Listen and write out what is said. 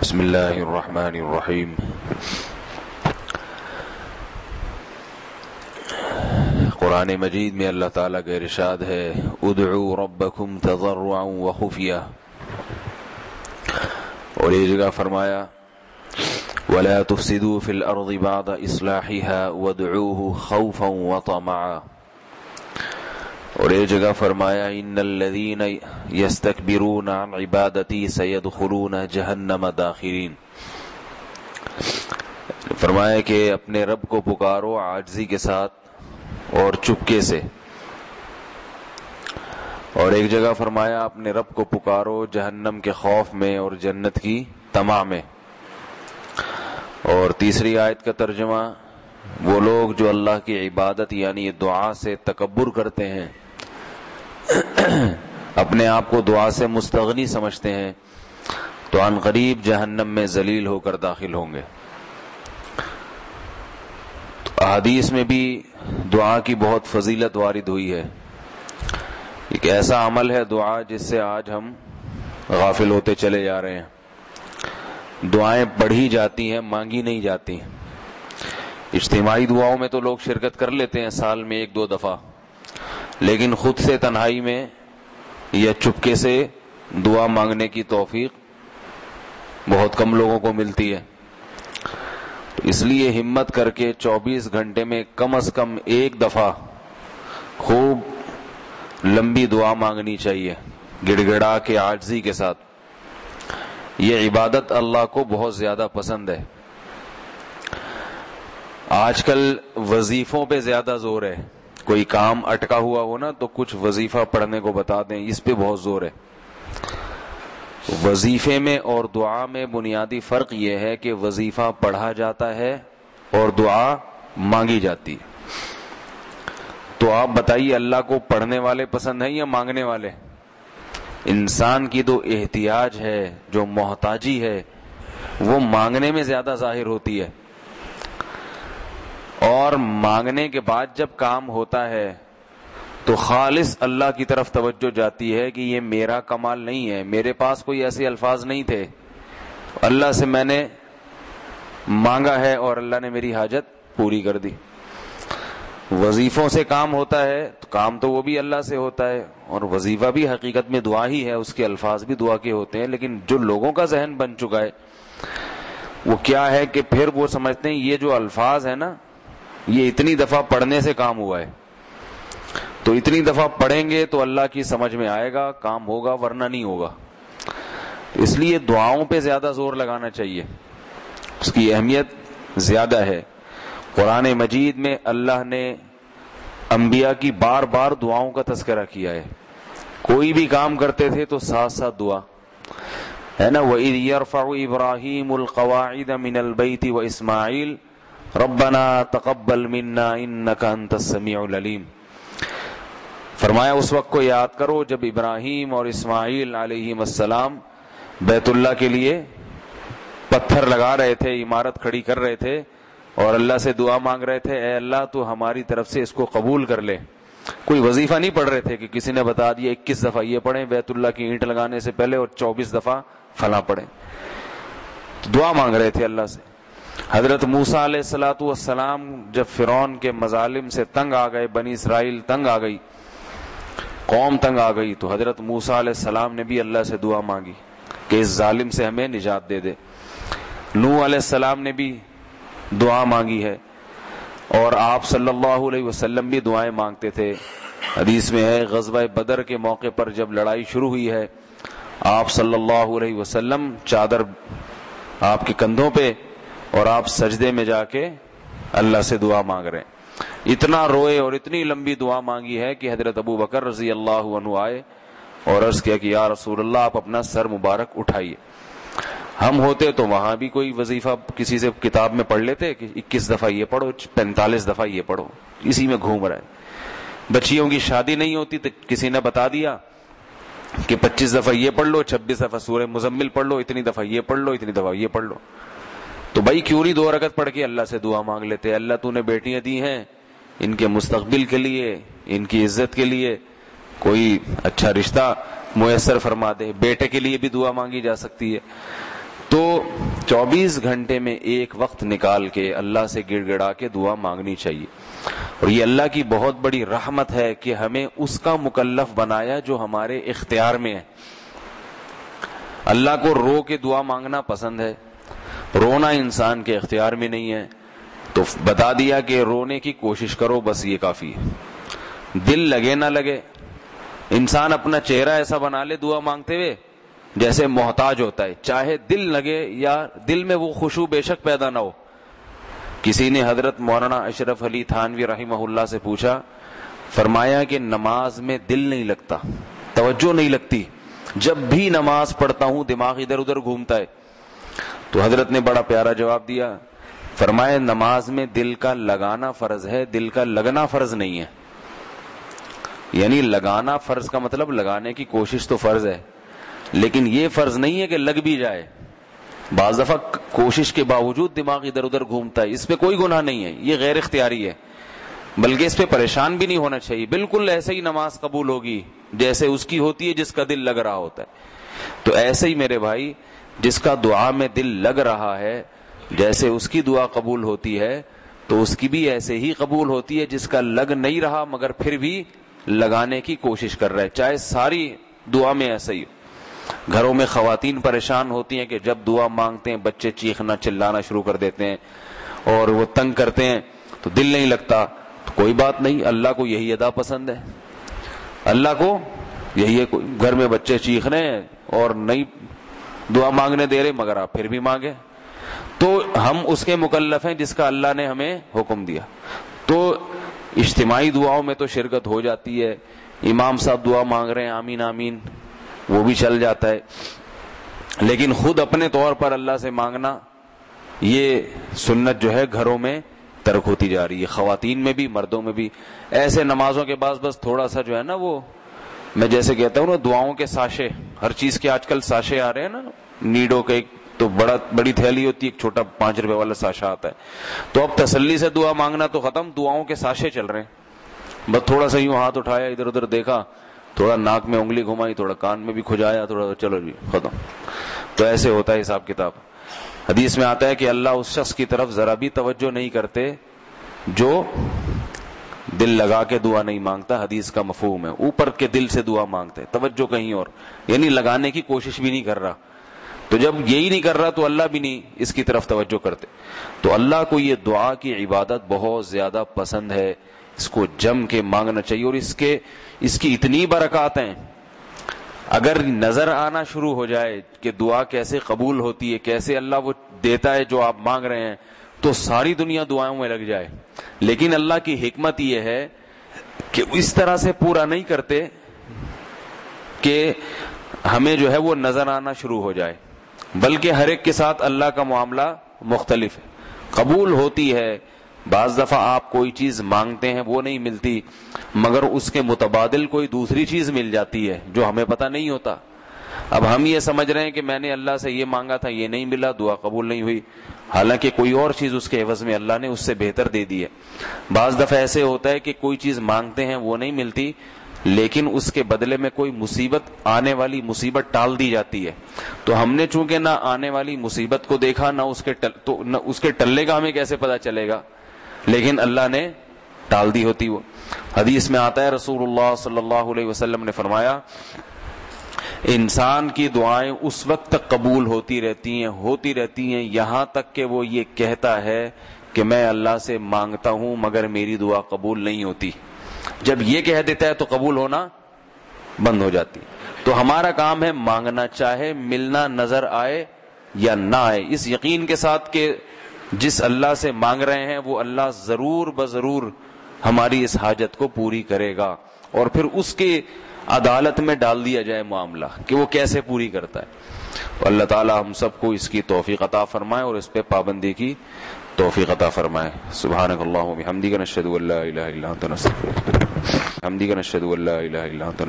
بسم اللہ الرحمن الرحیم۔ قرآن مجید میں اللہ تعالیٰ کا ارشاد ہے ادعوا ربکم تضرعا وخفیہ، اور یہ جگہ فرمایا ولا تفسدوا فی الارض بعد اصلاحها وادعوه خوفا وطمعا، اور یہ جگہ فرمایا ان الذین یستکبرون عن عبادتی سیدخلون جہنم داخرین۔ فرمایا کہ اپنے رب کو پکارو عاجزی کے ساتھ اور چپکے سے، اور ایک جگہ فرمایا اپنے رب کو پکارو جہنم کے خوف میں اور جنت کی طمع میں۔ اور تیسری آیت کا ترجمہ وہ لوگ جو اللہ کی عبادت یعنی دعا سے تکبر کرتے ہیں، اپنے آپ کو دعا سے مستغنی سمجھتے ہیں، تو عن قریب جہنم میں ذلیل ہو کر داخل ہوں گے۔ احادیث میں بھی دعا کی بہت فضیلت وارد ہوئی ہے۔ ایک ایسا عمل ہے دعا جس سے آج ہم غافل ہوتے چلے جا رہے ہیں۔ دعائیں پڑھی جاتی ہیں، مانگی نہیں جاتی۔ اجتماعی دعاؤں میں تو لوگ شرکت کر لیتے ہیں سال میں 1-2 دفعہ، لیکن خود سے تنہائی میں یا چپکے سے دعا مانگنے کی توفیق بہت کم لوگوں کو ملتی ہے۔ اس لیے ہمت کر کے 24 گھنٹے میں کم از کم 1 دفعہ خوب لمبی دعا مانگنی چاہیے، گڑ گڑا کے عاجزی کے ساتھ۔ یہ عبادت اللہ کو بہت زیادہ پسند ہے۔ آج کل وظیفوں پہ زیادہ زور ہے، کوئی کام اٹکا ہوا ہو نا تو کچھ وظیفہ پڑھنے کو بتا دیں، اس پہ بہت زور ہے۔ وظیفے میں اور دعا میں بنیادی فرق یہ ہے کہ وظیفہ پڑھا جاتا ہے اور دعا مانگی جاتی ہے۔ تو آپ بتائیے اللہ کو پڑھنے والے پسند ہیں یا مانگنے والے؟ انسان کی تو احتیاج ہے، جو محتاجی ہے وہ مانگنے میں زیادہ ظاہر ہوتی ہے، اور مانگنے کے بعد جب کام ہوتا ہے تو خالص اللہ کی طرف توجہ جاتی ہے کہ یہ میرا کمال نہیں ہے، میرے پاس کوئی ایسے الفاظ نہیں تھے، اللہ سے میں نے مانگا ہے اور اللہ نے میری حاجت پوری کر دی۔ وظیفوں سے کام ہوتا ہے تو کام تو وہ بھی اللہ سے ہوتا ہے، اور وظیفہ بھی حقیقت میں دعا ہی ہے، اس کے الفاظ بھی دعا کے ہوتے ہیں، لیکن جو لوگوں کا ذہن بن چکا ہے وہ کیا ہے کہ پھر وہ سمجھتے ہیں یہ جو الفاظ ہیں نا، یہ اتنی دفعہ پڑھنے سے کام ہوا ہے، تو اتنی دفعہ پڑھیں گے تو اللہ کی سمجھ میں آئے گا، کام ہوگا، ورنہ نہیں ہوگا۔ اس لیے دعاؤں پہ زیادہ زور لگانا چاہیے، اس کی اہمیت زیادہ ہے۔ قرآن مجید میں اللہ نے انبیاء کی بار بار دعاؤں کا تذکرہ کیا ہے، کوئی بھی کام کرتے تھے تو ساتھ ساتھ دعا ہے نا۔ وَإِذْ يَرْفَعُ إِبْرَاهِيمُ الْقَوَاعِدَ مِنَ الْبَيْتِ وَإِسْمَاعِيلُ رَبَّنَا تَقَبَّلْ مِنَّا إِنَّكَ أَنْتَ السَّمِيعُ الْعَلِيمُ۔ فرمایا اس وقت کو یاد کرو جب ابراہیم اور اسماعیل علیہم السلام بیت اللہ کے لیے پتھر لگا رہے تھے، عمارت کھڑی کر رہے تھے، اور اللہ سے دعا مانگ رہے تھے اے اللہ تو ہماری طرف سے اس کو قبول کر لے۔ کوئی وظیفہ نہیں پڑھ رہے تھے کہ کسی نے بتا دیا 21 دفعہ یہ پڑھیں بیت اللہ کی اینٹ لگانے سے پہلے اور 24 دفعہ فلاں پڑھیں، تو دعا مانگ رہے تھے اللہ سے۔ حضرت موسیٰ علیہ السلام جب فرعون کے مظالم سے تنگ آ گئے، بنی اسرائیل تنگ آ گئی، قوم تنگ آ گئی، تو حضرت موسیٰ علیہ السلام نے بھی اللہ سے دعا مانگی کہ اس ظالم سے ہمیں نجات دے دے۔ نوح علیہ السلام نے بھی دعا مانگی ہے، اور آپ صلی اللہ علیہ وسلم بھی دعائیں مانگتے تھے۔ حدیث میں ہے غزوہ بدر کے موقع پر جب لڑائی شروع ہوئی ہے، آپ صلی اللہ علیہ وسلم چادر آپ کے کندھوں پہ اور آپ سجدے میں جا کے اللہ سے دعا مانگ رہے ہیں۔ اتنا روئے اور اتنی لمبی دعا مانگی ہے کہ حضرت ابو بکر رضی اللہ عنہ آئے اور عرض کیا کہ یا رسول اللہ آپ اپنا سر مبارک اٹھائیے۔ ہم ہوتے تو وہاں بھی کوئی وظیفہ کسی سے کتاب میں پڑھ لیتے کہ 21 دفعہ یہ پڑھو، 45 دفعہ یہ پڑھو، اسی میں گھوم رہا ہے۔ بچیوں کی شادی نہیں ہوتی تو کسی نے بتا دیا کہ 25 دفعہ یہ پڑھ لو، 26 دفعہ سورہ مزمل پڑھ لو، اتنی دفعہ یہ پڑھ لو، اتنی دفعہ یہ پڑھ لو۔ تو بھائی کیوں نہیں 2 رکعت پڑھ کے اللہ سے دعا مانگ لیتے؟ اللہ تو نے بیٹیاں دی ہیں، ان کے مستقبل کے لیے، ان کی عزت کے لیے کوئی اچھا رشتہ میسر فرما دے۔ بیٹے کے لیے بھی دعا مانگی جا سکتی ہے۔ تو 24 گھنٹے میں ایک وقت نکال کے اللہ سے گڑ گڑا کے دعا مانگنی چاہیے. اور یہ اللہ کی بہت بڑی رحمت ہے کہ ہمیں اس کا مکلف بنایا جو ہمارے اختیار میں ہے. اللہ کو رو کے دعا مانگنا پسند ہے، رونا انسان کے اختیار میں نہیں ہے، تو بتا دیا کہ رونے کی کوشش کرو، بس یہ کافی ہے. دل لگے نہ لگے، انسان اپنا چہرہ ایسا بنا لے دعا مانگتے ہوئے جیسے محتاج ہوتا ہے، چاہے دل لگے یا دل میں وہ خشوع بے شک پیدا نہ ہو. کسی نے حضرت مولانا اشرف علی تھانوی رحمہ اللہ سے پوچھا، فرمایا کہ نماز میں دل نہیں لگتا، توجہ نہیں لگتی، جب بھی نماز پڑھتا ہوں دماغ ادھر ادھر گھومتا ہے. تو حضرت نے بڑا پیارا جواب دیا، فرمایا نماز میں دل کا لگانا فرض ہے، دل کا لگنا فرض نہیں ہے. یعنی لگانا فرض کا مطلب لگانے کی کوشش تو فرض ہے، لیکن یہ فرض نہیں ہے کہ لگ بھی جائے. بعض دفعہ کوشش کے باوجود دماغ ادھر ادھر گھومتا ہے، اس پہ کوئی گناہ نہیں ہے، یہ غیر اختیاری ہے، بلکہ اس پہ پریشان بھی نہیں ہونا چاہیے. بالکل ایسے ہی نماز قبول ہوگی جیسے اس کی ہوتی ہے جس کا دل لگ رہا ہوتا ہے. تو ایسے ہی میرے بھائی، جس کا دعا میں دل لگ رہا ہے، جیسے اس کی دعا قبول ہوتی ہے تو اس کی بھی ایسے ہی قبول ہوتی ہے جس کا لگ نہیں رہا مگر پھر بھی لگانے کی کوشش کر رہا ہے. چاہے ساری دعا میں ایسا ہی ہو. گھروں میں خواتین پریشان ہوتی ہیں کہ جب دعا مانگتے ہیں بچے چیخنا چلانا شروع کر دیتے ہیں اور وہ تنگ کرتے ہیں تو دل نہیں لگتا. تو کوئی بات نہیں، اللہ کو یہی ادا پسند ہے، اللہ کو یہی ہے. گھر میں بچے چیخ رہے ہیں اور نہیں دعا مانگنے دے رہے مگر آپ پھر بھی مانگے، تو ہم اس کے مکلف ہیں جس کا اللہ نے ہمیں حکم دیا. تو اجتماعی دعاؤں میں تو شرکت ہو جاتی ہے، امام صاحب دعا مانگ رہے ہیں آمین آمین، وہ بھی چل جاتا ہے. لیکن خود اپنے طور پر اللہ سے مانگنا، یہ سنت جو ہے گھروں میں ترک ہوتی جا رہی ہے، خواتین میں بھی مردوں میں بھی. ایسے نمازوں کے بعد بس تھوڑا سا جو ہے نا، وہ میں جیسے کہتا ہوں نا دعاؤں کے ساشے، ہر چیز کے آج کل ساشے آ رہے ہیں نا، نیڈو کے ایک تو بڑی تھیلی ہوتی ہے، ایک چھوٹا 5 روپے والا ساشا آتا ہے. تو اب تسلی سے دعا مانگنا تو ختم، دعاؤں کے ساشے چل رہے ہیں. بس تھوڑا سا یوں ہاتھ اٹھایا، ادھر ادھر دیکھا، تھوڑا ناک میں انگلی گھمائی، تھوڑا کان میں بھی کھجایا، تھوڑا چلو جی ختم. تو ایسے ہوتا ہے حساب کتاب. حدیث میں آتا ہے کہ اللہ اس شخص کی طرف ذرا بھی توجہ نہیں کرتے جو دل لگا کے دعا نہیں مانگتا. حدیث کا مفہوم ہے اوپر کے دل سے دعا مانگتے، توجہ کہیں اور، یعنی لگانے کی کوشش بھی نہیں کر رہا. تو جب یہی نہیں کر رہا تو اللہ بھی نہیں اس کی طرف توجہ کرتے. تو اللہ کو یہ دعا کی عبادت بہت زیادہ پسند ہے، اس کو جم کے مانگنا چاہیے. اور اس کی اتنی برکات ہیں، اگر نظر آنا شروع ہو جائے کہ دعا کیسے قبول ہوتی ہے، کیسے اللہ وہ دیتا ہے جو آپ مانگ رہے ہیں، تو ساری دنیا دعاؤں میں لگ جائے. لیکن اللہ کی حکمت یہ ہے کہ اس طرح سے پورا نہیں کرتے کہ ہمیں جو ہے وہ نظر آنا شروع ہو جائے، بلکہ ہر ایک کے ساتھ اللہ کا معاملہ مختلف ہے. قبول ہوتی ہے، بعض دفعہ آپ کوئی چیز مانگتے ہیں وہ نہیں ملتی، مگر اس کے متبادل کوئی دوسری چیز مل جاتی ہے جو ہمیں پتہ نہیں ہوتا. اب ہم یہ سمجھ رہے ہیں کہ میں نے اللہ سے یہ مانگا تھا، یہ نہیں ملا، دعا قبول نہیں ہوئی، حالانکہ کوئی اور چیز اس کے عوض میں اللہ نے اس سے بہتر دے دی ہے. بعض دفعہ ایسے ہوتا ہے کہ کوئی چیز مانگتے ہیں وہ نہیں ملتی، لیکن اس کے بدلے میں کوئی مصیبت، آنے والی مصیبت ٹال دی جاتی ہے. تو ہم نے چونکہ نہ آنے والی مصیبت کو دیکھا، نہ اس کے ٹلنے کا ہمیں کیسے پتا چلے گا، لیکن اللہ نے ٹال دی ہوتی وہ. حدیث میں آتا ہے رسول اللہ صلی اللہ علیہ وسلم نے فرمایا، انسان کی دعائیں اس وقت تک قبول ہوتی رہتی ہیں یہاں تک کہ وہ یہ کہتا ہے کہ میں اللہ سے مانگتا ہوں مگر میری دعا قبول نہیں ہوتی. جب یہ کہہ دیتا ہے تو قبول ہونا بند ہو جاتی. تو ہمارا کام ہے مانگنا، چاہے ملنا نظر آئے یا نہ آئے، اس یقین کے ساتھ کہ جس اللہ سے مانگ رہے ہیں وہ اللہ ضرور بضرور ہماری اس حاجت کو پوری کرے گا. اور پھر اس کی عدالت میں ڈال دیا جائے معاملہ کہ وہ کیسے پوری کرتا ہے. اللہ تعالی ہم سب کو اس کی توفیق عطا فرمائے اور اس پہ پابندی کی توفیق عطا فرمائے. سبحانک اللہم و بحمدک، نشہد ان لا الہ الا انت، نستغفرک، حمدک، نشہد ان لا الہ الا انت،